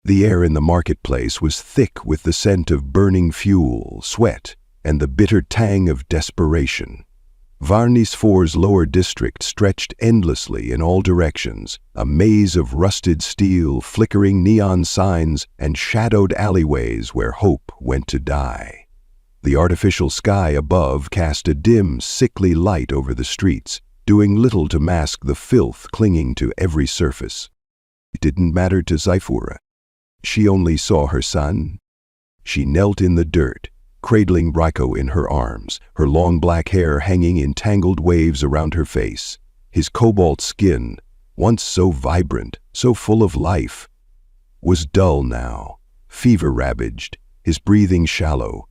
The air in the marketplace was thick with the scent of burning fuel, sweat, and the bitter tang of desperation. Varnisfor's lower district stretched endlessly in all directions, a maze of rusted steel, flickering neon signs, and shadowed alleyways where hope went to die. The artificial sky above cast a dim, sickly light over the streets, doing little to mask the filth clinging to every surface. It didn't matter to Zyphura. She only saw her son. She knelt in the dirt, cradling Ryko in her arms, her long black hair hanging in tangled waves around her face. His cobalt skin, once so vibrant, so full of life, was dull now, fever-ravaged, his breathing shallow.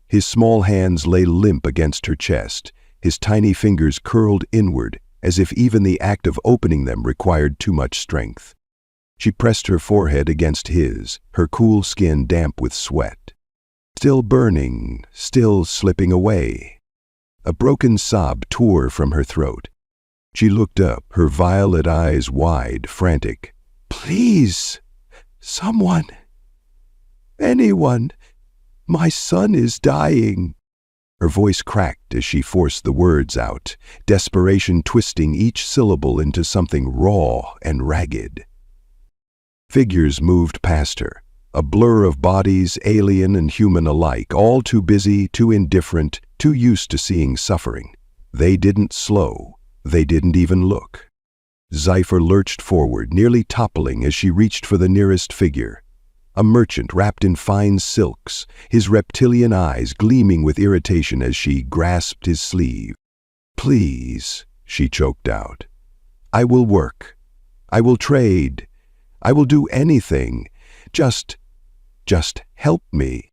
His small hands lay limp against her chest, his tiny fingers curled inward, as if even the act of opening them required too much strength. She pressed her forehead against his, her cool skin damp with sweat. Still burning, still slipping away. A broken sob tore from her throat. She looked up, her violet eyes wide, frantic. "Please! Someone! Anyone! My son is dying!" Her voice cracked as she forced the words out, desperation twisting each syllable into something raw and ragged. Figures moved past her, a blur of bodies, alien and human alike, all too busy, too indifferent, too used to seeing suffering. They didn't slow. They didn't even look. Zyphur lurched forward, nearly toppling as she reached for the nearest figure. A merchant wrapped in fine silks, his reptilian eyes gleaming with irritation as she grasped his sleeve. "Please," she choked out. "I will work. I will trade. I will do anything. Just help me."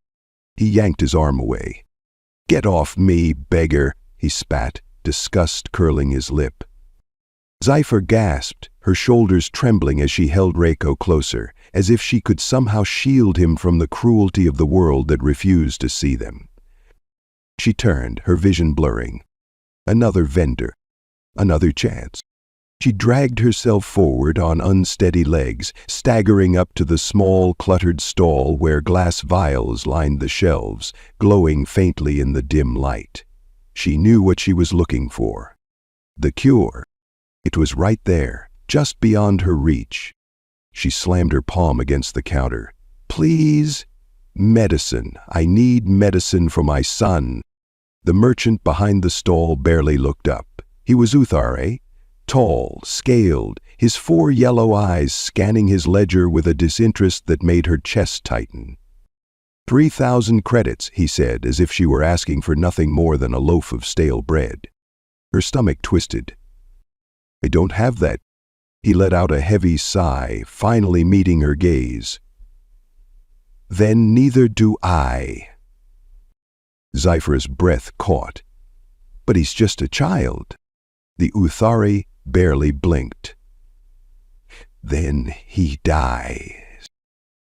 He yanked his arm away. "Get off me, beggar," he spat, disgust curling his lip. Zyphur gasped, her shoulders trembling as she held Reiko closer, as if she could somehow shield him from the cruelty of the world that refused to see them. She turned, her vision blurring. Another vendor. Another chance. She dragged herself forward on unsteady legs, staggering up to the small, cluttered stall where glass vials lined the shelves, glowing faintly in the dim light. She knew what she was looking for. The cure. It was right there, just beyond her reach. She slammed her palm against the counter. "Please? Medicine. I need medicine for my son." The merchant behind the stall barely looked up. He was Uthare, tall, scaled, his 4 yellow eyes scanning his ledger with a disinterest that made her chest tighten. 3,000 credits, he said, as if she were asking for nothing more than a loaf of stale bread. Her stomach twisted. "I don't have that." He let out a heavy sigh, finally meeting her gaze. "Then neither do I." Zyphur's breath caught. "But he's just a child." The Uthari barely blinked. "Then he dies."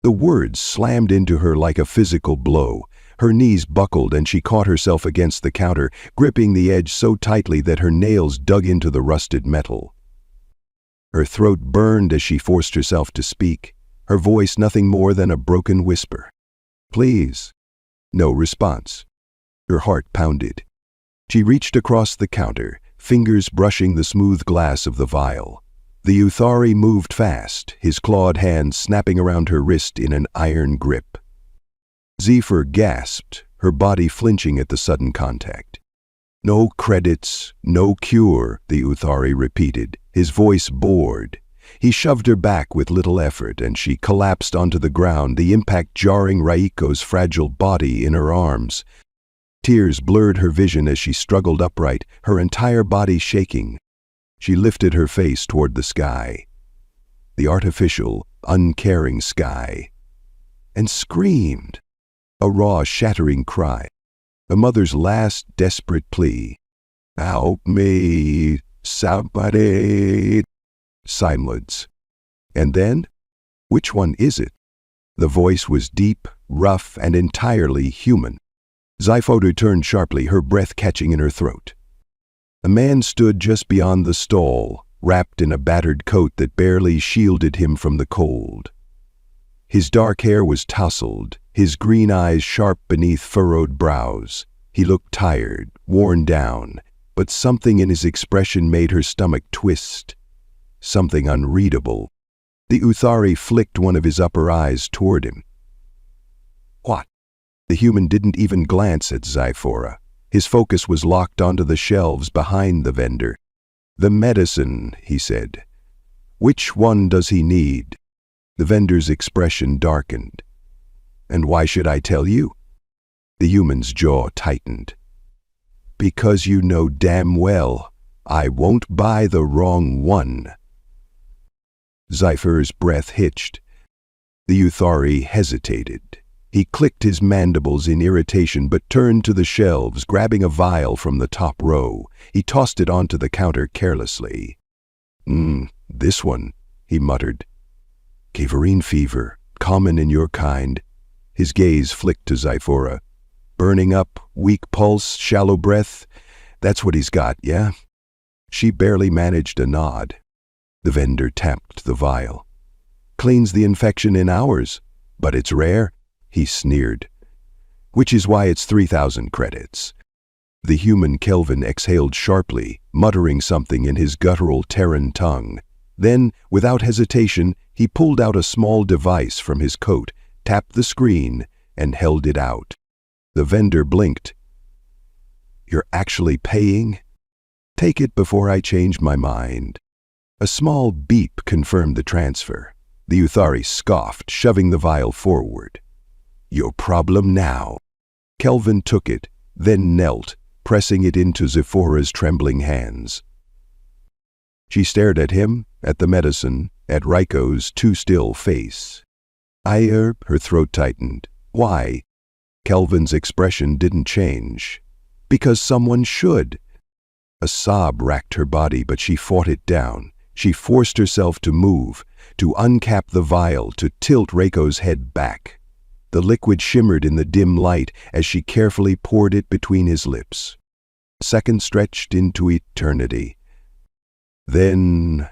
The words slammed into her like a physical blow. Her knees buckled and she caught herself against the counter, gripping the edge so tightly that her nails dug into the rusted metal. Her throat burned as she forced herself to speak, her voice nothing more than a broken whisper. "Please." No response. Her heart pounded. She reached across the counter, fingers brushing the smooth glass of the vial. The Uthari moved fast, his clawed hand snapping around her wrist in an iron grip. Zyphur gasped, her body flinching at the sudden contact. "No credits, no cure," the Uthari repeated, his voice bored. He shoved her back with little effort, and she collapsed onto the ground, the impact jarring Raiko's fragile body in her arms. Tears blurred her vision as she struggled upright, her entire body shaking. She lifted her face toward the sky, the artificial, uncaring sky, and screamed. A raw, shattering cry. A mother's last desperate plea. "Help me, somebody." Silence. And then, which one is it? The voice was deep, rough, and entirely human. Zyphur turned sharply, her breath catching in her throat. A man stood just beyond the stall, wrapped in a battered coat that barely shielded him from the cold. His dark hair was tousled, his green eyes sharp beneath furrowed brows. He looked tired, worn down, but something in his expression made her stomach twist. Something unreadable. The Uthari flicked one of his upper eyes toward him. What? The human didn't even glance at Zyphora. His focus was locked onto the shelves behind the vendor. "The medicine," he said. "Which one does he need?" The vendor's expression darkened. "And why should I tell you?" The human's jaw tightened. "Because you know damn well I won't buy the wrong one." Zypher's breath hitched. The Uthari hesitated. He clicked his mandibles in irritation but turned to the shelves, grabbing a vial from the top row. He tossed it onto the counter carelessly. This one," he muttered. "Caverine fever, common in your kind." His gaze flicked to Zyphora. "Burning up, weak pulse, shallow breath. That's what he's got, yeah?" She barely managed a nod. The vendor tapped the vial. "Cleans the infection in hours, but it's rare," he sneered. "Which is why it's 3,000 credits." The human Kelvin exhaled sharply, muttering something in his guttural Terran tongue. Then, without hesitation, he pulled out a small device from his coat, tapped the screen, and held it out. The vendor blinked. "You're actually paying?" "Take it before I change my mind." A small beep confirmed the transfer. The Uthari scoffed, shoving the vial forward. "Your problem now." Kelvin took it, then knelt, pressing it into Zephora's trembling hands. She stared at him, at the medicine, at Raiko's too-still face. Her throat tightened. "Why?" Kelvin's expression didn't change. "Because someone should." A sob racked her body, but she fought it down. She forced herself to move, to uncap the vial, to tilt Raiko's head back. The liquid shimmered in the dim light as she carefully poured it between his lips. Seconds stretched into eternity. Then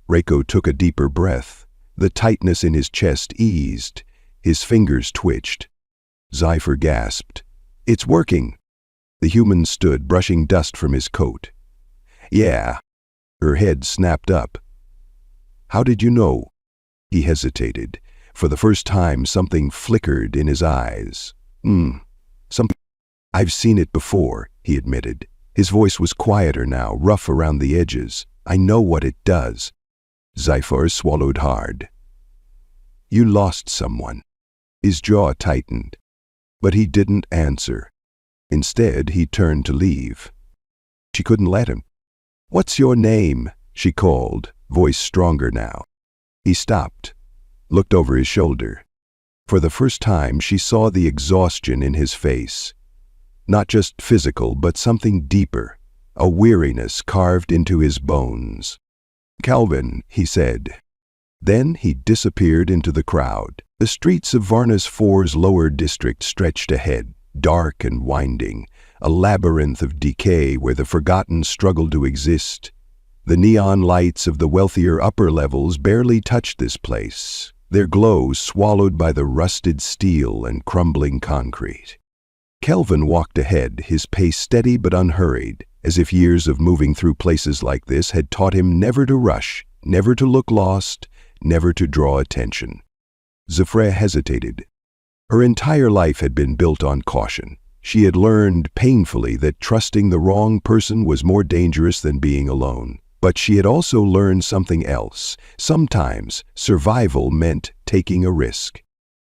Raiko took a deeper breath. The tightness in his chest eased. His fingers twitched. Zypher gasped. "It's working." The human stood, brushing dust from his coat. "Yeah." Her head snapped up. "How did you know?" He hesitated. For the first time, something flickered in his eyes. "I've seen it before," he admitted. His voice was quieter now, rough around the edges. "I know what it does." Zyphor swallowed hard. "You lost someone." His jaw tightened. But he didn't answer. Instead, he turned to leave. She couldn't let him. "What's your name?" she called, voice stronger now. He stopped, looked over his shoulder. For the first time, she saw the exhaustion in his face. Not just physical, but something deeper, a weariness carved into his bones. "Calvin," he said. Then he disappeared into the crowd. The streets of Varnas IV's lower district stretched ahead, dark and winding, a labyrinth of decay where the forgotten struggled to exist. The neon lights of the wealthier upper levels barely touched this place, their glow swallowed by the rusted steel and crumbling concrete. Kelvin walked ahead, his pace steady but unhurried, as if years of moving through places like this had taught him never to rush, never to look lost, never to draw attention. Zephrah hesitated. Her entire life had been built on caution. She had learned painfully that trusting the wrong person was more dangerous than being alone. But she had also learned something else. Sometimes survival meant taking a risk.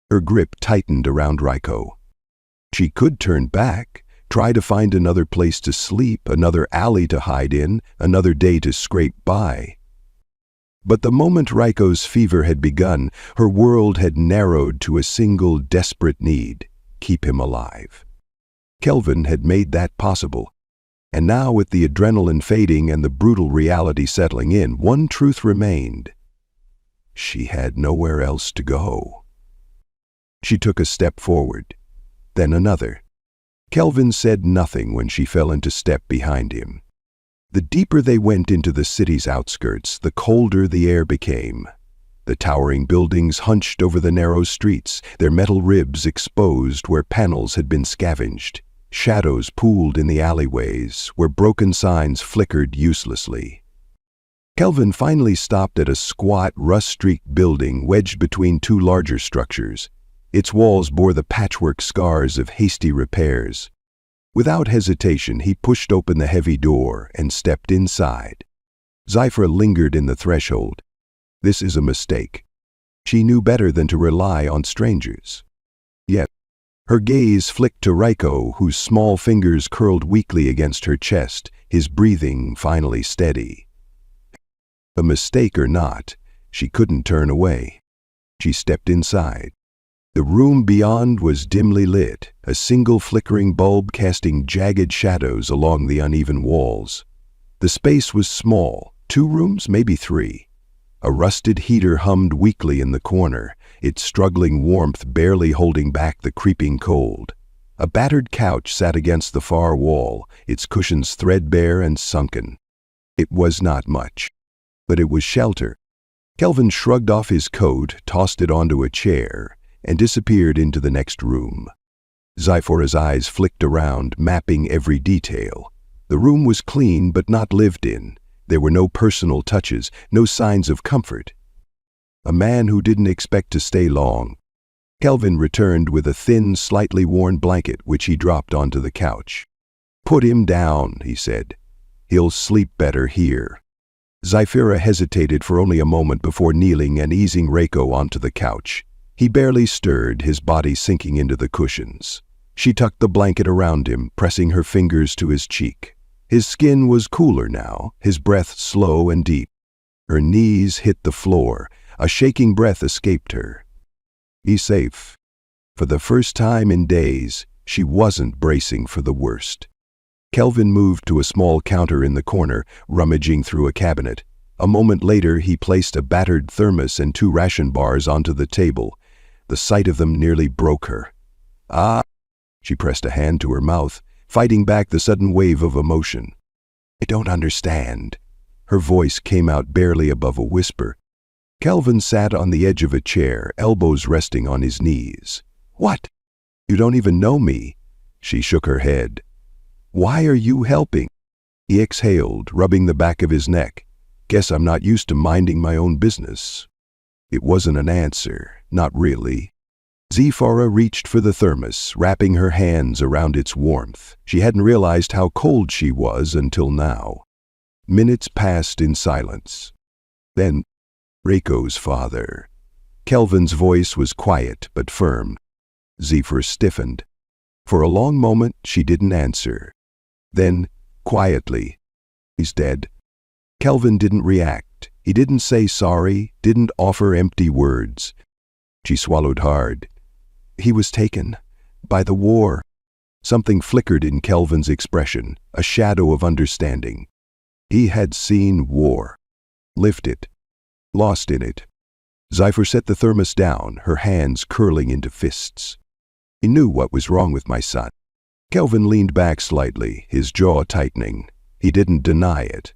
Her grip tightened around Raiko. She could turn back, try to find another place to sleep, another alley to hide in, another day to scrape by. But the moment Raiko's fever had begun, her world had narrowed to a single desperate need: keep him alive. Kelvin had made that possible. And now, with the adrenaline fading and the brutal reality settling in, one truth remained. She had nowhere else to go. She took a step forward, then another. Kelvin said nothing when she fell into step behind him. The deeper they went into the city's outskirts, the colder the air became. The towering buildings hunched over the narrow streets, their metal ribs exposed where panels had been scavenged. Shadows pooled in the alleyways, where broken signs flickered uselessly. Kelvin finally stopped at a squat, rust-streaked building wedged between two larger structures. Its walls bore the patchwork scars of hasty repairs. Without hesitation, he pushed open the heavy door and stepped inside. Cypher lingered in the threshold. This is a mistake. She knew better than to rely on strangers. Yet, her gaze flicked to Raiko, whose small fingers curled weakly against her chest, his breathing finally steady. A mistake or not, she couldn't turn away. She stepped inside. The room beyond was dimly lit, a single flickering bulb casting jagged shadows along the uneven walls. The space was small, 2 rooms, maybe 3. A rusted heater hummed weakly in the corner, its struggling warmth barely holding back the creeping cold. A battered couch sat against the far wall, its cushions threadbare and sunken. It was not much, but it was shelter. Kelvin shrugged off his coat, tossed it onto a chair, and disappeared into the next room. Zyphora's eyes flicked around, mapping every detail. The room was clean but not lived in. There were no personal touches, no signs of comfort. A man who didn't expect to stay long. Kelvin returned with a thin, slightly worn blanket which he dropped onto the couch. "Put him down," he said. "He'll sleep better here." Zyphira hesitated for only a moment before kneeling and easing Reiko onto the couch. He barely stirred, his body sinking into the cushions. She tucked the blanket around him, pressing her fingers to his cheek. His skin was cooler now, his breath slow and deep. Her knees hit the floor. A shaking breath escaped her. He's safe. For the first time in days, she wasn't bracing for the worst. Kelvin moved to a small counter in the corner, rummaging through a cabinet. A moment later, he placed a battered thermos and 2 ration bars onto the table. The sight of them nearly broke her. "Ah!" She pressed a hand to her mouth, fighting back the sudden wave of emotion. "I don't understand." Her voice came out barely above a whisper. Kelvin sat on the edge of a chair, elbows resting on his knees. "What? You don't even know me." She shook her head. "Why are you helping?" He exhaled, rubbing the back of his neck. "Guess I'm not used to minding my own business." It wasn't an answer, not really. Zyphora reached for the thermos, wrapping her hands around its warmth. She hadn't realized how cold she was until now. Minutes passed in silence. Then, Reiko's father. Kelvin's voice was quiet but firm. Zephyr stiffened. For a long moment, she didn't answer. Then, quietly, "He's dead." Kelvin didn't react. He didn't say sorry, didn't offer empty words. She swallowed hard. "He was taken by the war." Something flickered in Kelvin's expression, a shadow of understanding. He had seen war. Lived it. Lost in it. Zypher set the thermos down, her hands curling into fists. "He knew what was wrong with my son." Kelvin leaned back slightly, his jaw tightening. He didn't deny it.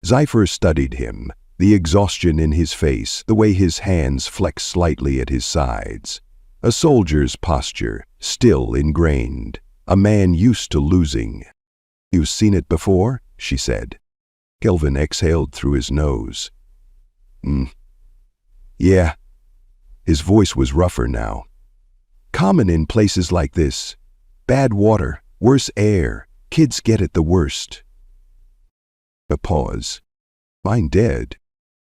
Zypher studied him, the exhaustion in his face, the way his hands flexed slightly at his sides. A soldier's posture, still ingrained. A man used to losing. "You've seen it before?" she said. Kelvin exhaled through his nose. Yeah." His voice was rougher now. "Common in places like this. Bad water, worse air. Kids get it the worst." A pause. "Mine dead."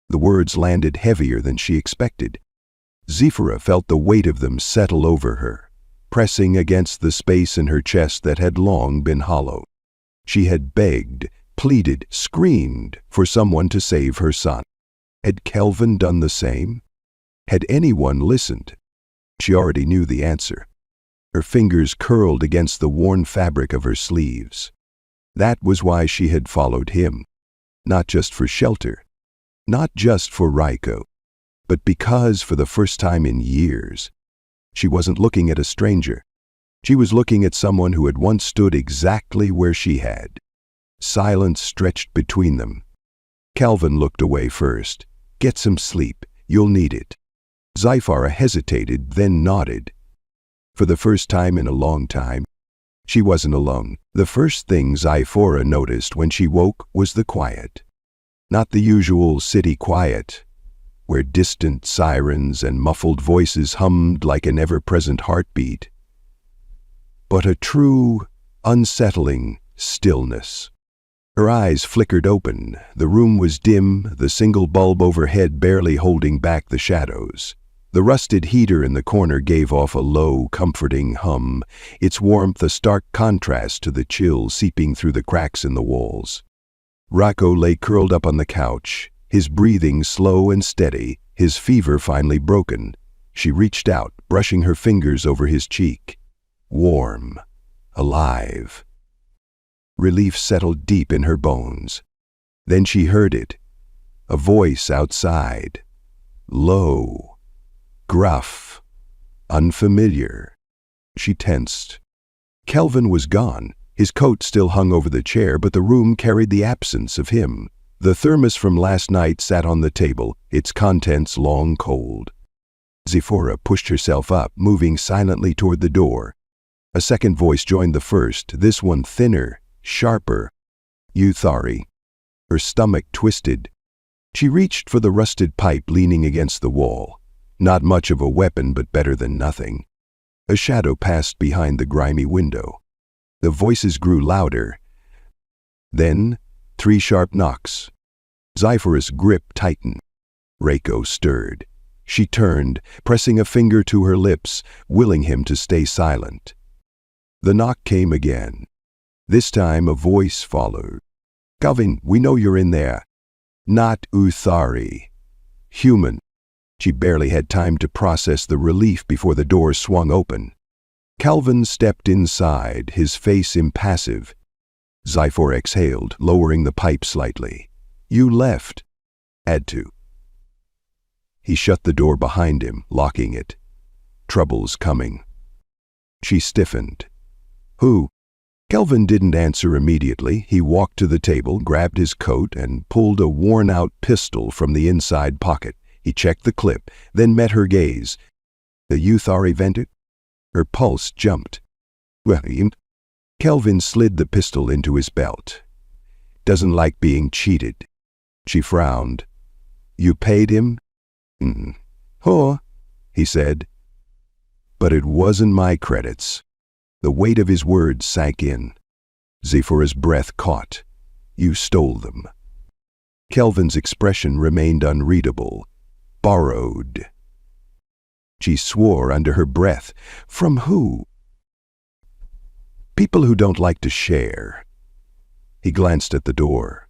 The words landed heavier than she expected. Zyphira felt the weight of them settle over her, pressing against the space in her chest that had long been hollow. She had begged, pleaded, screamed for someone to save her son. Had Kelvin done the same? Had anyone listened? She already knew the answer. Her fingers curled against the worn fabric of her sleeves. That was why she had followed him. Not just for shelter. Not just for Raiko. But because, for the first time in years, she wasn't looking at a stranger. She was looking at someone who had once stood exactly where she had. Silence stretched between them. Kelvin looked away first. "Get some sleep. You'll need it. Zyphara hesitated, then nodded. For the first time in a long time, she wasn't alone. The first thing Zyphara noticed when she woke was the quiet. Not the usual city quiet, where distant sirens and muffled voices hummed like an ever-present heartbeat, but a true, unsettling stillness. Her eyes flickered open. The room was dim, the single bulb overhead barely holding back the shadows. The rusted heater in the corner gave off a low, comforting hum, its warmth a stark contrast to the chill seeping through the cracks in the walls. Rocco lay curled up on the couch, his breathing slow and steady, his fever finally broken. She reached out, brushing her fingers over his cheek. Warm, alive. Relief settled deep in her bones. Then she heard it, a voice outside, low, gruff, unfamiliar. She tensed. Kelvin was gone. His coat still hung over the chair, but the room carried the absence of him. The thermos from last night sat on the table, its contents long cold. Zyphara pushed herself up, moving silently toward the door. A second voice joined the first, this one thinner, sharper. Uthari. Her stomach twisted. She reached for the rusted pipe leaning against the wall. Not much of a weapon, but better than nothing. A shadow passed behind the grimy window. The voices grew louder. Then, 3 sharp knocks. Zyphara's grip tightened. Reiko stirred. She turned, pressing a finger to her lips, willing him to stay silent. The knock came again. This time a voice followed. Kelvin, we know you're in there. Not Uthari. Human. She barely had time to process the relief before the door swung open. Kelvin stepped inside, his face impassive. Zyphara exhaled, lowering the pipe slightly. You left. Had to. He shut the door behind him, locking it. Trouble's coming. She stiffened. Who? Kelvin didn't answer immediately. He walked to the table, grabbed his coat, and pulled a worn-out pistol from the inside pocket. He checked the clip, then met her gaze. The Uthari vendor? Her pulse jumped. Well, Kelvin slid the pistol into his belt. Doesn't like being cheated. She frowned. You paid him? Huh, he said. But it wasn't my credits. The weight of his words sank in. Zyphara's breath caught. You stole them. Kelvin's expression remained unreadable. Borrowed. She swore under her breath. From who? People who don't like to share. He glanced at the door.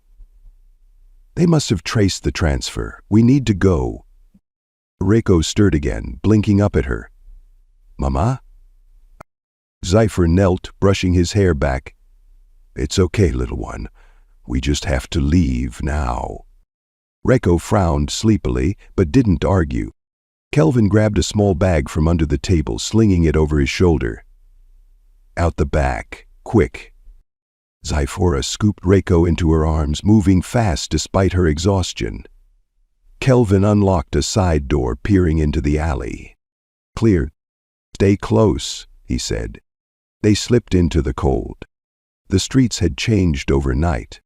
They must have traced the transfer. We need to go. Reiko stirred again, blinking up at her. Mama? Zyphara knelt, brushing his hair back. It's okay, little one. We just have to leave now. Reiko frowned sleepily, but didn't argue. Kelvin grabbed a small bag from under the table, slinging it over his shoulder. Out the back, quick. Zyphara scooped Reiko into her arms, moving fast despite her exhaustion. Kelvin unlocked a side door, peering into the alley. Clear. Stay close, he said. They slipped into the cold. The streets had changed overnight.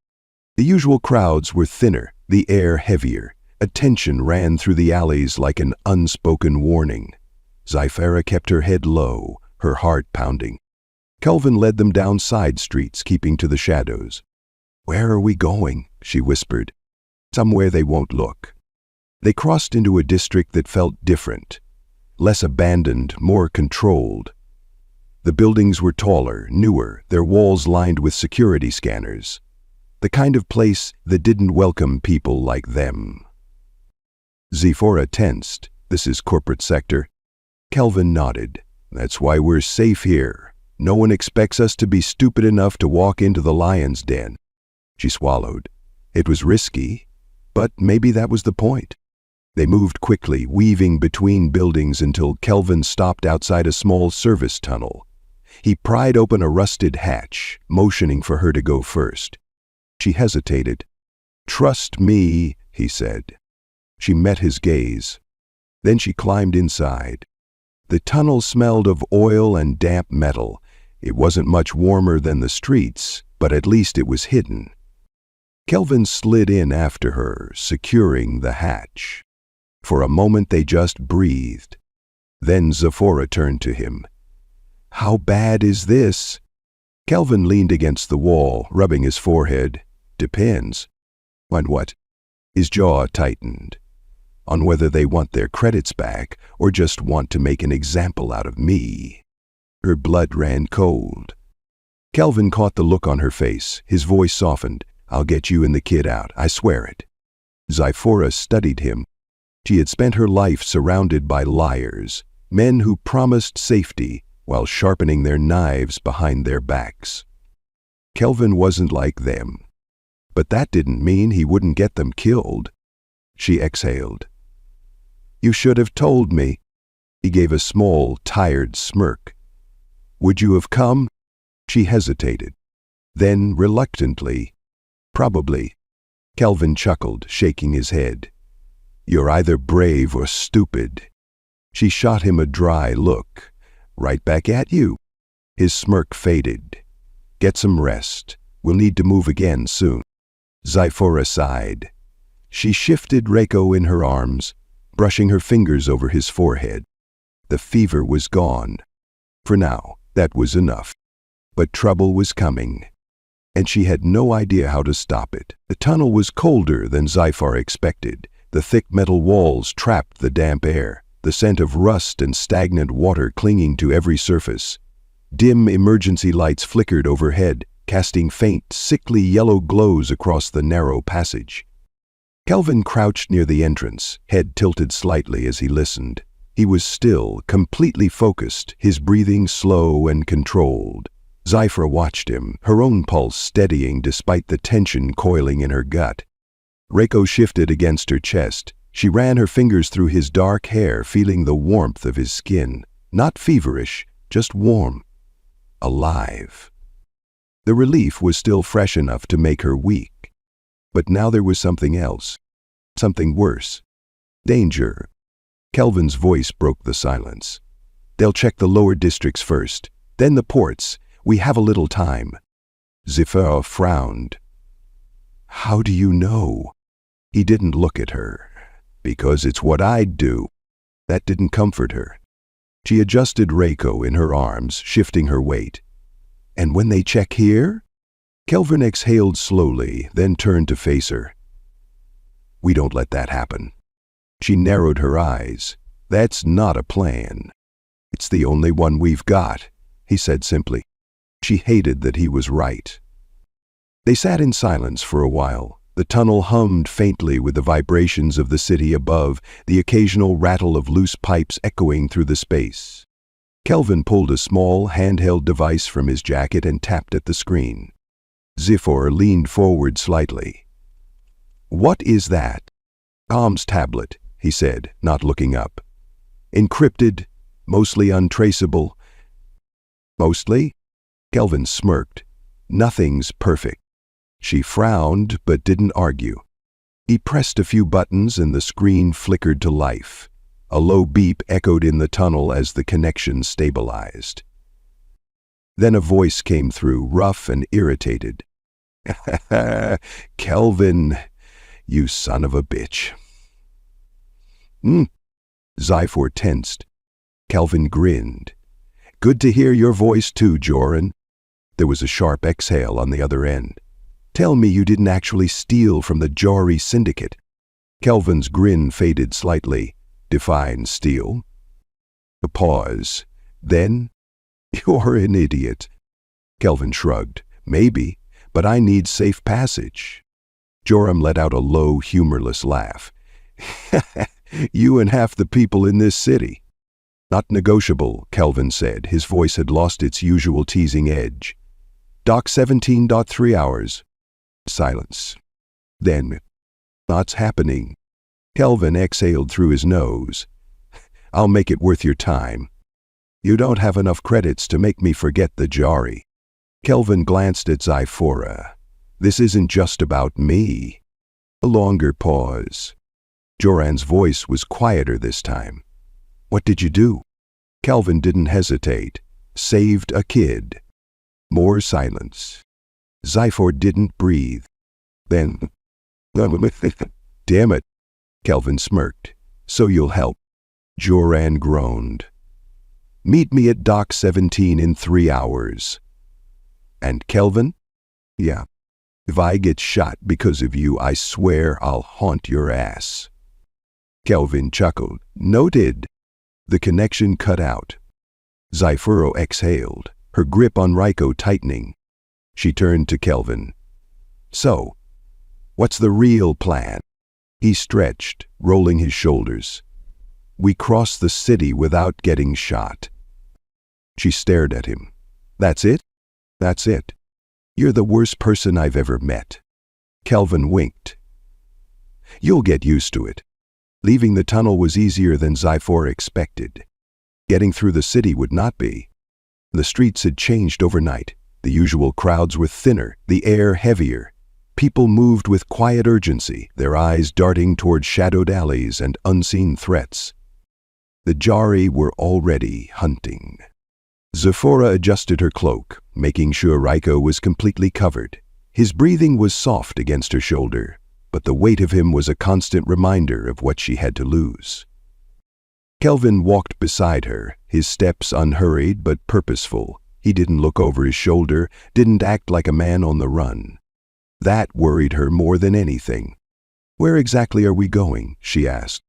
The usual crowds were thinner, the air heavier. A tension ran through the alleys like an unspoken warning. Zyphara kept her head low, her heart pounding. Kelvin led them down side streets, keeping to the shadows. Where are we going? She whispered. Somewhere they won't look. They crossed into a district that felt different. Less abandoned, more controlled. The buildings were taller, newer, their walls lined with security scanners. The kind of place that didn't welcome people like them. Zyphara tensed. This is corporate sector. Kelvin nodded. That's why we're safe here. No one expects us to be stupid enough to walk into the lion's den. She swallowed. It was risky, but maybe that was the point. They moved quickly, weaving between buildings until Kelvin stopped outside a small service tunnel. He pried open a rusted hatch, motioning for her to go first. She hesitated. Trust me, he said. She met his gaze. Then she climbed inside. The tunnel smelled of oil and damp metal. It wasn't much warmer than the streets, but at least it was hidden. Kelvin slid in after her, securing the hatch. For a moment they just breathed. Then Zephora turned to him. "How bad is this?" Kelvin leaned against the wall, rubbing his forehead. "Depends." "On what?" His jaw tightened. "On whether they want their credits back or just want to make an example out of me." Her blood ran cold. Kelvin caught the look on her face. His voice softened. "I'll get you and the kid out, I swear it." Zephora studied him. She had spent her life surrounded by liars, men who promised safety while sharpening their knives behind their backs. Kelvin wasn't like them. But that didn't mean he wouldn't get them killed. She exhaled. "You should have told me." He gave a small, tired smirk. "Would you have come?" She hesitated. Then, reluctantly, "Probably." Kelvin chuckled, shaking his head. "You're either brave or stupid." She shot him a dry look. "Right back at you." His smirk faded. "Get some rest. We'll need to move again soon." Zephora sighed. She shifted Reiko in her arms, brushing her fingers over his forehead. The fever was gone. For now, that was enough. But trouble was coming, and she had no idea how to stop it. The tunnel was colder than Zephora expected. The thick metal walls trapped the damp air, the scent of rust and stagnant water clinging to every surface. Dim emergency lights flickered overhead, casting faint, sickly yellow glows across the narrow passage. Kelvin crouched near the entrance, head tilted slightly as he listened. He was still, completely focused, his breathing slow and controlled. Zephora watched him, her own pulse steadying despite the tension coiling in her gut. Reiko shifted against her chest. She ran her fingers through his dark hair, feeling the warmth of his skin. Not feverish, just warm. Alive. The relief was still fresh enough to make her weak. But now there was something else. Something worse. Danger. Kelvin's voice broke the silence. "They'll check the lower districts first, then the ports. We have a little time." Zephora frowned. "How do you know?" He didn't look at her. "Because it's what I'd do." That didn't comfort her. She adjusted Reiko in her arms, shifting her weight. "And when they check here?" Kelvin exhaled slowly, then turned to face her. "We don't let that happen." She narrowed her eyes. "That's not a plan." "It's the only one we've got," he said simply. She hated that he was right. They sat in silence for a while. The tunnel hummed faintly with the vibrations of the city above, the occasional rattle of loose pipes echoing through the space. Kelvin pulled a small, handheld device from his jacket and tapped at the screen. Zephora leaned forward slightly. "What is that?" "Comms tablet," he said, not looking up. "Encrypted, mostly untraceable." "Mostly?" Kelvin smirked. "Nothing's perfect." She frowned, but didn't argue. He pressed a few buttons and the screen flickered to life. A low beep echoed in the tunnel as the connection stabilized. Then a voice came through, rough and irritated. "Kelvin, you son of a bitch." Zephora tensed. Kelvin grinned. "Good to hear your voice too, Joran." There was a sharp exhale on the other end. "Tell me you didn't actually steal from the Jari Syndicate." Kelvin's grin faded slightly. "Define steal." A pause. Then, "You're an idiot." Kelvin shrugged. "Maybe, but I need safe passage." Joram let out a low, humorless laugh. "You and half the people in this city." "Not negotiable," Kelvin said. His voice had lost its usual teasing edge. "Dock 17.3 hours. Silence. Then, "What's happening?" Kelvin exhaled through his nose. "I'll make it worth your time." "You don't have enough credits to make me forget the Jari." Kelvin glanced at Zephora. "This isn't just about me." A longer pause. Joran's voice was quieter this time. What did you do? Kelvin didn't hesitate. Saved a kid. More silence. Zyfor didn't breathe. Then, damn it, Kelvin smirked. So you'll help. Joran groaned. Meet me at Dock 17 in 3 hours. And Kelvin? Yeah. If I get shot because of you, I swear I'll haunt your ass. Kelvin chuckled. Noted. The connection cut out. Zyfuro exhaled, her grip on Raiko tightening. She turned to Kelvin. So, what's the real plan? He stretched, rolling his shoulders. We cross the city without getting shot. She stared at him. That's it? That's it. You're the worst person I've ever met. Kelvin winked. You'll get used to it. Leaving the tunnel was easier than Zyfor expected. Getting through the city would not be. The streets had changed overnight. The usual crowds were thinner, the air heavier. People moved with quiet urgency, their eyes darting toward shadowed alleys and unseen threats. The Jari were already hunting. Zephora adjusted her cloak, making sure Raiko was completely covered. His breathing was soft against her shoulder, but the weight of him was a constant reminder of what she had to lose. Kelvin walked beside her, his steps unhurried but purposeful. He didn't look over his shoulder, didn't act like a man on the run. That worried her more than anything. Where exactly are we going? She asked.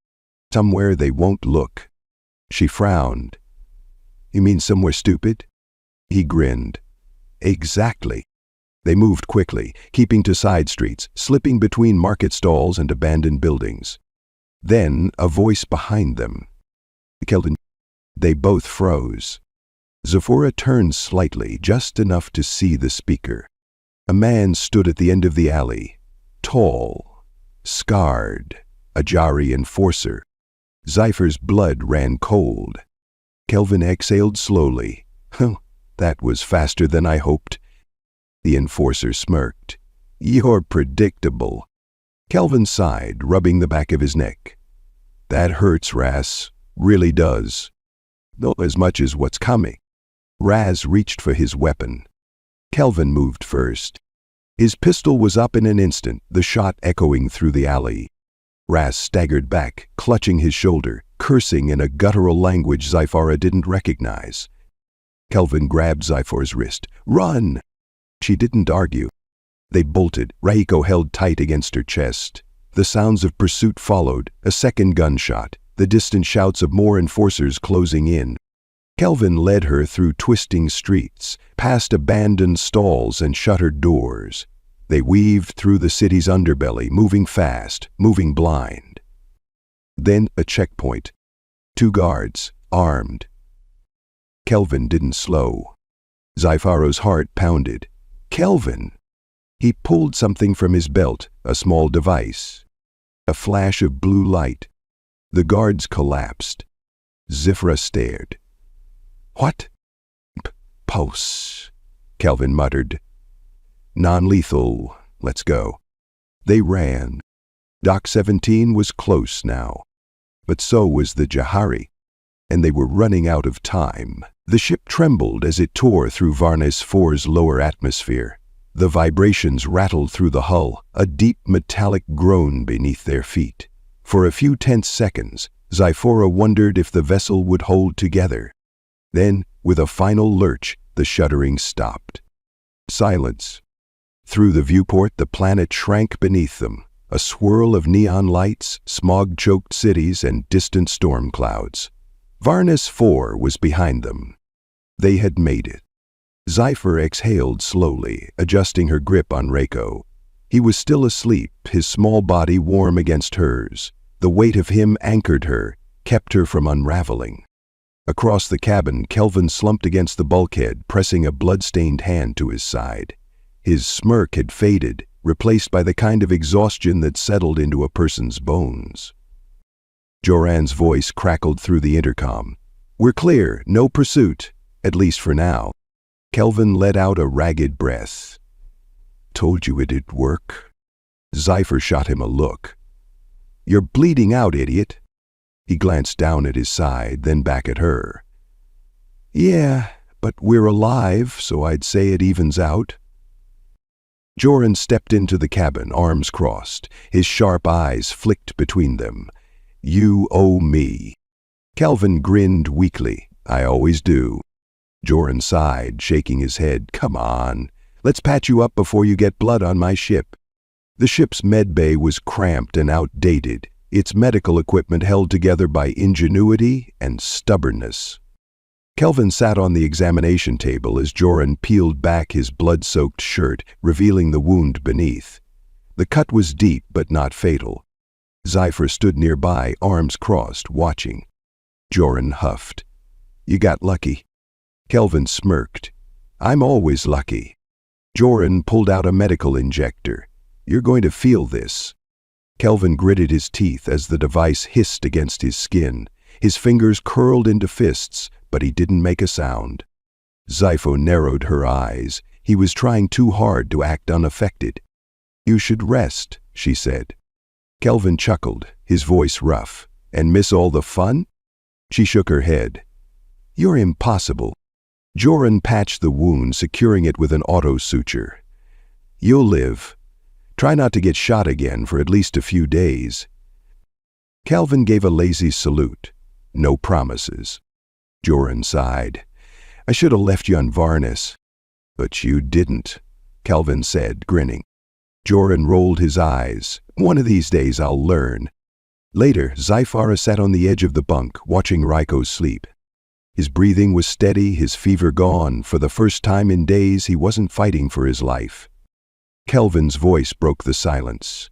Somewhere they won't look. She frowned. You mean somewhere stupid? He grinned. Exactly. They moved quickly, keeping to side streets, slipping between market stalls and abandoned buildings. Then a voice behind them. Kelvin. They both froze. Zephora turned slightly, just enough to see the speaker. A man stood at the end of the alley, tall, scarred, a Jari enforcer. Zyfer's blood ran cold. Kelvin exhaled slowly. That was faster than I hoped. The enforcer smirked. You're predictable. Kelvin sighed, rubbing the back of his neck. That hurts, Ras. Really does. Not as much as what's coming. Raz reached for his weapon. Kelvin moved first. His pistol was up in an instant, the shot echoing through the alley. Raz staggered back, clutching his shoulder, cursing in a guttural language Zyfara didn't recognize. Kelvin grabbed Zyfor's wrist. Run! She didn't argue. They bolted. Raiko held tight against her chest. The sounds of pursuit followed, a second gunshot, the distant shouts of more enforcers closing in. Kelvin led her through twisting streets, past abandoned stalls and shuttered doors. They weaved through the city's underbelly, moving fast, moving blind. Then a checkpoint. 2 guards, armed. Kelvin didn't slow. Zyfaro's heart pounded. Kelvin! He pulled something from his belt, a small device. A flash of blue light. The guards collapsed. Zifra stared. What? Pulse, Kelvin muttered. Non-lethal. Let's go. They ran. Dock 17 was close now. But so was the Jahari. And they were running out of time. The ship trembled as it tore through Varnes 4's lower atmosphere. The vibrations rattled through the hull, a deep metallic groan beneath their feet. For a few tense seconds, Zyfora wondered if the vessel would hold together. Then, with a final lurch, the shuddering stopped. Silence. Through the viewport, the planet shrank beneath them, a swirl of neon lights, smog-choked cities, and distant storm clouds. Varnes 4 was behind them. They had made it. Zyfer exhaled slowly, adjusting her grip on Raiko. He was still asleep, his small body warm against hers. The weight of him anchored her, kept her from unraveling. Across the cabin, Kelvin slumped against the bulkhead, pressing a blood-stained hand to his side. His smirk had faded, replaced by the kind of exhaustion that settled into a person's bones. Joran's voice crackled through the intercom. We're clear, no pursuit, at least for now. Kelvin let out a ragged breath. Told you it'd work. Zyfer shot him a look. You're bleeding out, idiot. He glanced down at his side, then back at her. Yeah, but we're alive, so I'd say it evens out. Joran stepped into the cabin, arms crossed. His sharp eyes flicked between them. You owe me. Kelvin grinned weakly. I always do. Joran sighed, shaking his head. Come on. Let's patch you up before you get blood on my ship. The ship's medbay was cramped and outdated, its medical equipment held together by ingenuity and stubbornness. Kelvin sat on the examination table as Joran peeled back his blood-soaked shirt, revealing the wound beneath. The cut was deep but not fatal. Cypher stood nearby, arms crossed, watching. Joran huffed. You got lucky. Kelvin smirked. I'm always lucky. Joran pulled out a medical injector. You're going to feel this. Kelvin gritted his teeth as the device hissed against his skin. His fingers curled into fists, but he didn't make a sound. Zypho narrowed her eyes. He was trying too hard to act unaffected. You should rest, she said. Kelvin chuckled, his voice rough. And miss all the fun? She shook her head. You're impossible. Joran patched the wound, securing it with an auto-suture. You'll live. Try not to get shot again for at least a few days. Kelvin gave a lazy salute. No promises. Joran sighed. I should have left you on Varnis. But you didn't, Kelvin said, grinning. Joran rolled his eyes. One of these days I'll learn. Later, Zyphara sat on the edge of the bunk, watching Raiko sleep. His breathing was steady, his fever gone. For the first time in days, he wasn't fighting for his life. Kelvin's voice broke the silence.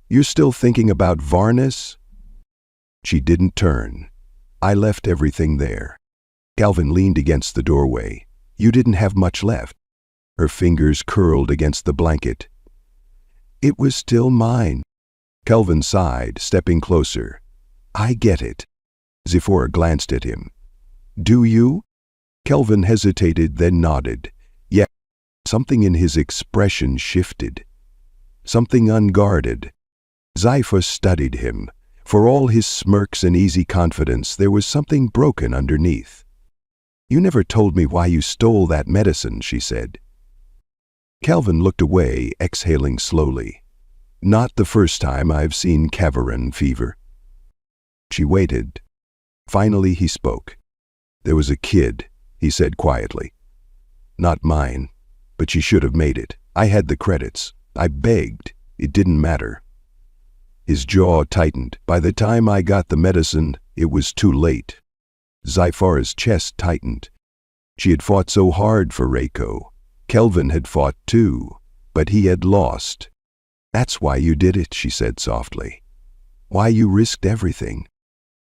You still thinking about Varnis? She didn't turn. I left everything there. Kelvin leaned against the doorway. You didn't have much left. Her fingers curled against the blanket. It was still mine. Kelvin sighed, stepping closer. I get it. Zephora glanced at him. Do you? Kelvin hesitated, then nodded. Yeah. Something in his expression shifted. Something unguarded. Zypha studied him. For all his smirks and easy confidence, there was something broken underneath. You never told me why you stole that medicine, she said. Kelvin looked away, exhaling slowly. Not the first time I've seen Cavaran fever. She waited. Finally he spoke. There was a kid, he said quietly. Not mine, but she should have made it. I had the credits. I begged. It didn't matter. His jaw tightened. By the time I got the medicine, it was too late. Zyphara's chest tightened. She had fought so hard for Reiko. Kelvin had fought too, but he had lost. That's why you did it, she said softly. Why you risked everything.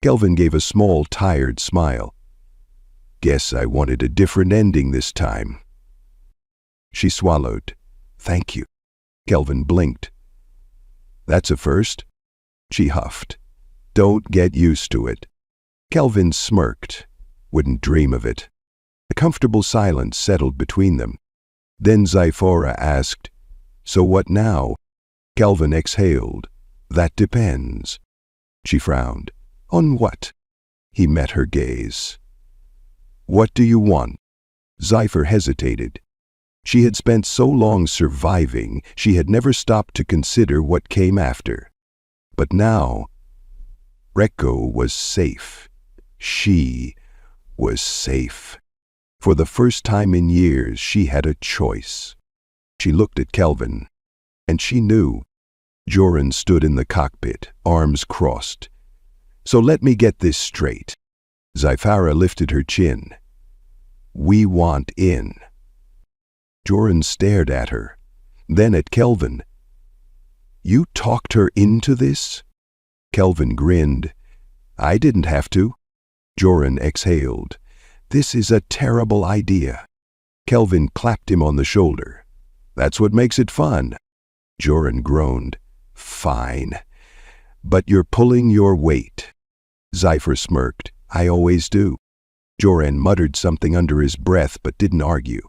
Kelvin gave a small, tired smile. Guess I wanted a different ending this time. She swallowed. Thank you. Kelvin blinked. That's a first. She huffed. Don't get used to it. Kelvin smirked. Wouldn't dream of it. A comfortable silence settled between them. Then Zyphora asked, So what now? Kelvin exhaled. That depends. She frowned. On what? He met her gaze. What do you want? Zypher hesitated. She had spent so long surviving, she had never stopped to consider what came after. But now, Reiko was safe. She was safe. For the first time in years, she had a choice. She looked at Kelvin, and she knew. Joran stood in the cockpit, arms crossed. So let me get this straight. Zyphara lifted her chin. We want in. Joran stared at her, then at Kelvin. You talked her into this? Kelvin grinned. I didn't have to. Joran exhaled. This is a terrible idea. Kelvin clapped him on the shoulder. That's what makes it fun. Joran groaned. Fine. But you're pulling your weight. Zypher smirked. I always do. Joran muttered something under his breath but didn't argue.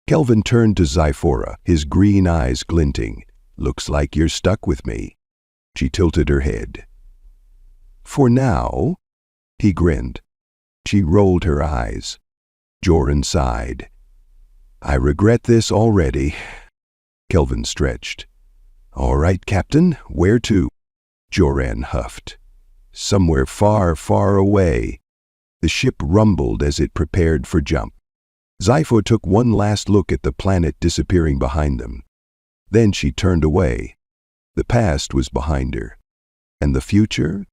Kelvin turned to Zyphora, his green eyes glinting. Looks like you're stuck with me. She tilted her head. For now, he grinned. She rolled her eyes. Joran sighed. I regret this already. Kelvin stretched. All right, Captain, where to? Joran huffed. Somewhere far, far away. The ship rumbled as it prepared for jump. Zypho took one last look at the planet disappearing behind them. Then she turned away. The past was behind her. And the future?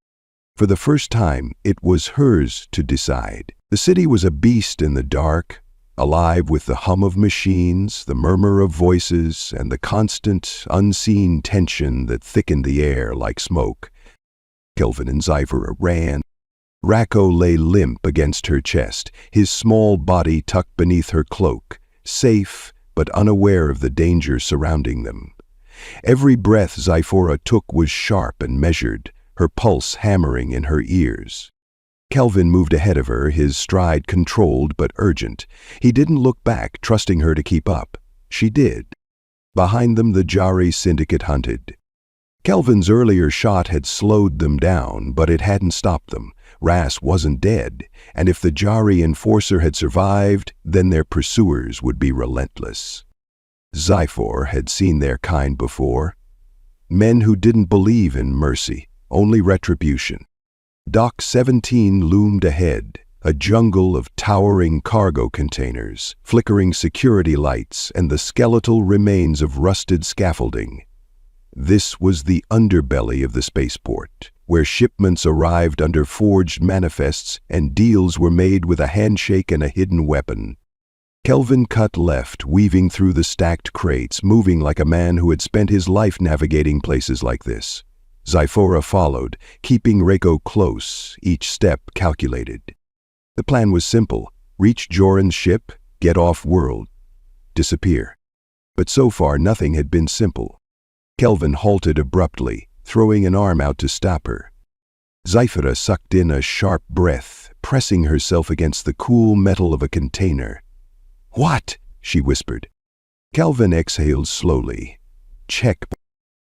For the first time, it was hers to decide. The city was a beast in the dark, alive with the hum of machines, the murmur of voices, and the constant, unseen tension that thickened the air like smoke. Kelvin and Zyphora ran. Racco lay limp against her chest, his small body tucked beneath her cloak, safe but unaware of the danger surrounding them. Every breath Zyphora took was sharp and measured, her pulse hammering in her ears. Kelvin moved ahead of her, his stride controlled but urgent. He didn't look back, trusting her to keep up. She did. Behind them, the Jari syndicate hunted. Kelvin's earlier shot had slowed them down, but it hadn't stopped them. Ras wasn't dead, and if the Jari enforcer had survived, then their pursuers would be relentless. Zyphor had seen their kind before. Men who didn't believe in mercy, only retribution. Dock 17 loomed ahead, a jungle of towering cargo containers, flickering security lights, and the skeletal remains of rusted scaffolding. This was the underbelly of the spaceport, where shipments arrived under forged manifests and deals were made with a handshake and a hidden weapon. Kelvin cut left, weaving through the stacked crates, moving like a man who had spent his life navigating places like this. Zyphora followed, keeping Rako close, each step calculated. The plan was simple: reach Joran's ship, get off-world, disappear. But so far nothing had been simple. Kelvin halted abruptly, throwing an arm out to stop her. Zyphora sucked in a sharp breath, pressing herself against the cool metal of a container. "What?" she whispered. Kelvin exhaled slowly. "Check."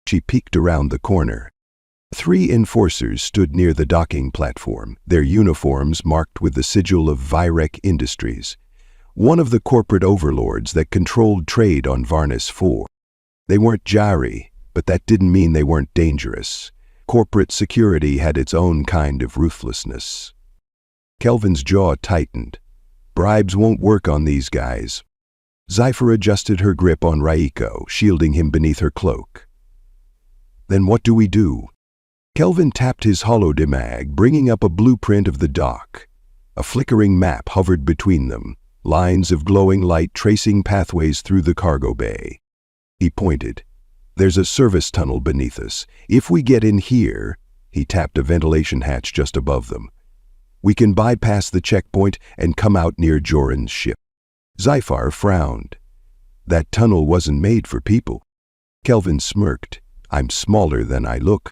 She peeked around the corner. 3 enforcers stood near the docking platform, their uniforms marked with the sigil of Vyrek Industries, one of the corporate overlords that controlled trade on Varnis 4. They weren't Jari, but that didn't mean they weren't dangerous. Corporate security had its own kind of ruthlessness. Kelvin's jaw tightened. Bribes won't work on these guys. Zyphor adjusted her grip on Raiko, shielding him beneath her cloak. Then what do we do? Kelvin tapped his holodimag, bringing up a blueprint of the dock. A flickering map hovered between them, lines of glowing light tracing pathways through the cargo bay. He pointed. There's a service tunnel beneath us. If we get in here, he tapped a ventilation hatch just above them, we can bypass the checkpoint and come out near Joran's ship. Zyphar frowned. That tunnel wasn't made for people. Kelvin smirked. I'm smaller than I look.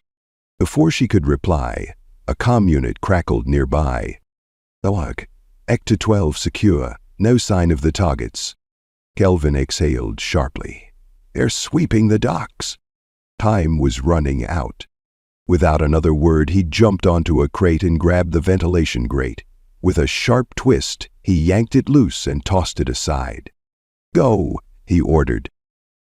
Before she could reply, a comm unit crackled nearby. Dog. Ecta 12 secure. No sign of the targets. Kelvin exhaled sharply. They're sweeping the docks. Time was running out. Without another word, he jumped onto a crate and grabbed the ventilation grate. With a sharp twist, he yanked it loose and tossed it aside. Go, he ordered.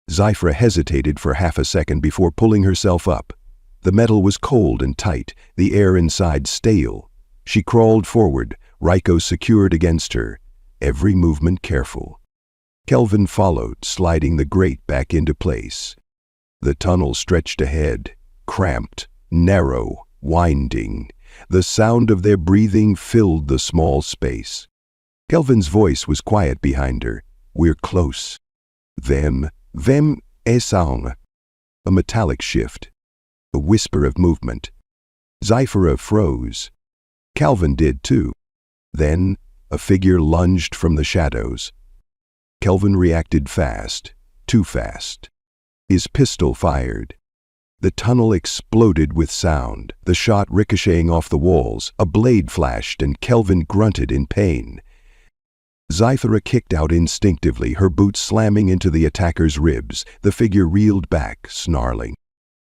Zyphra hesitated for half a second before pulling herself up. The metal was cold and tight, the air inside stale. She crawled forward, Raiko secured against her, every movement careful. Kelvin followed, sliding the grate back into place. The tunnel stretched ahead, cramped, narrow, winding. The sound of their breathing filled the small space. Kelvin's voice was quiet behind her. We're close. Vem est sound. A metallic shift. A whisper of movement. Zyphora froze. Kelvin did too. Then, a figure lunged from the shadows. Kelvin reacted fast, too fast. His pistol fired. The tunnel exploded with sound, the shot ricocheting off the walls. A blade flashed and Kelvin grunted in pain. Zyphora kicked out instinctively, her boots slamming into the attacker's ribs. The figure reeled back, snarling.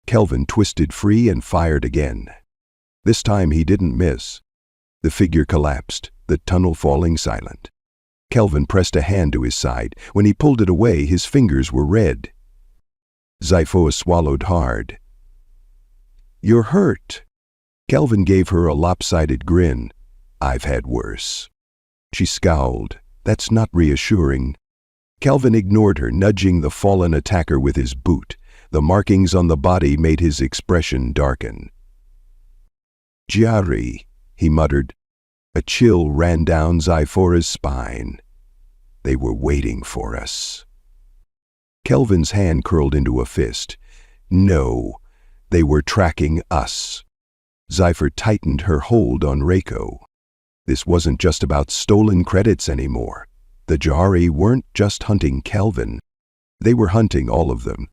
Kelvin twisted free and fired again. This time he didn't miss. The figure collapsed, the tunnel falling silent. Kelvin pressed a hand to his side. When he pulled it away, his fingers were red. Zyphoa swallowed hard. "You're hurt." Kelvin gave her a lopsided grin. "I've had worse." She scowled. "That's not reassuring." Kelvin ignored her, nudging the fallen attacker with his boot. The markings on the body made his expression darken. "Jari," he muttered. A chill ran down Zyphora's spine. They were waiting for us. Kelvin's hand curled into a fist. No, they were tracking us. Zyphor tightened her hold on Reiko. This wasn't just about stolen credits anymore. The Jari weren't just hunting Kelvin. They were hunting all of them.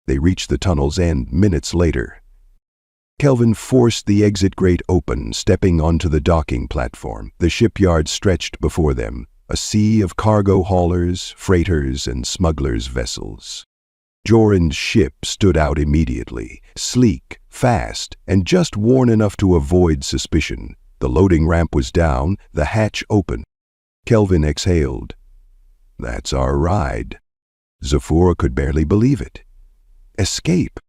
They reached the tunnel's end minutes later. Kelvin forced the exit grate open, stepping onto the docking platform. The shipyard stretched before them, a sea of cargo haulers, freighters, and smugglers' vessels. Joran's ship stood out immediately, sleek, fast, and just worn enough to avoid suspicion. The loading ramp was down, the hatch open. Kelvin exhaled. "That's our ride." Zyphora could barely believe it. Escape.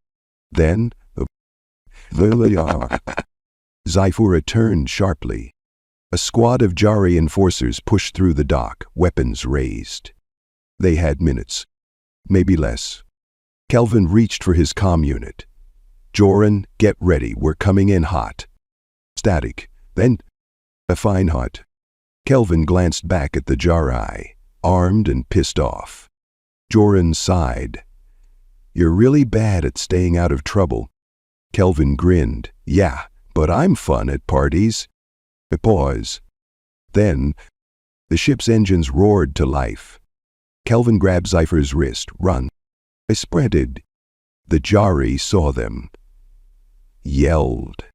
Then, Zyphora turned sharply. A squad of Jari enforcers pushed through the dock, weapons raised. They had minutes, maybe less. Kelvin reached for his comm unit. "Joran, get ready, we're coming in hot." Static, then a fine hot. Kelvin glanced back at the Jari, armed and pissed off. Joran sighed. "You're really bad at staying out of trouble." Kelvin grinned. "Yeah, but I'm fun at parties." A pause. Then, the ship's engines roared to life. Kelvin grabbed Zyphor's wrist. "Run." I sprinted. The Jari saw them. Yelled.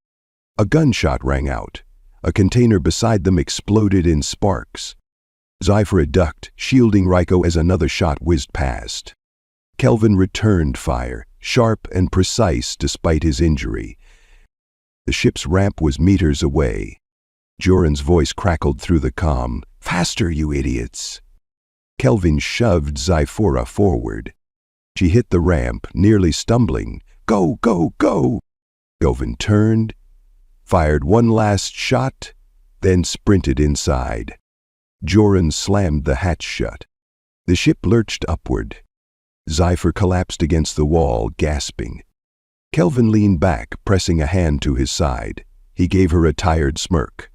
A gunshot rang out. A container beside them exploded in sparks. Zyphora ducked, shielding Reiko as another shot whizzed past. Kelvin returned fire, sharp and precise despite his injury. The ship's ramp was meters away. Joran's voice crackled through the comm. "Faster, you idiots!" Kelvin shoved Zyphora forward. She hit the ramp, nearly stumbling. "Go, go, go!" Kelvin turned, fired one last shot, then sprinted inside. Joran slammed the hatch shut. The ship lurched upward. Zyphor collapsed against the wall, gasping. Kelvin leaned back, pressing a hand to his side. He gave her a tired smirk.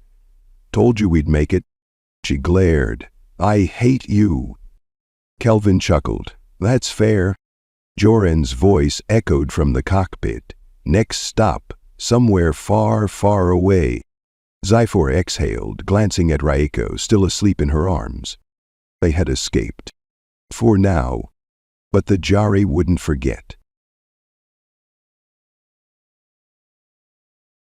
"Told you we'd make it." She glared. "I hate you." Kelvin chuckled. "That's fair." Joran's voice echoed from the cockpit. "Next stop, somewhere far, far away." Zyphor exhaled, glancing at Reiko, still asleep in her arms. They had escaped. For now. But the Jari wouldn't forget.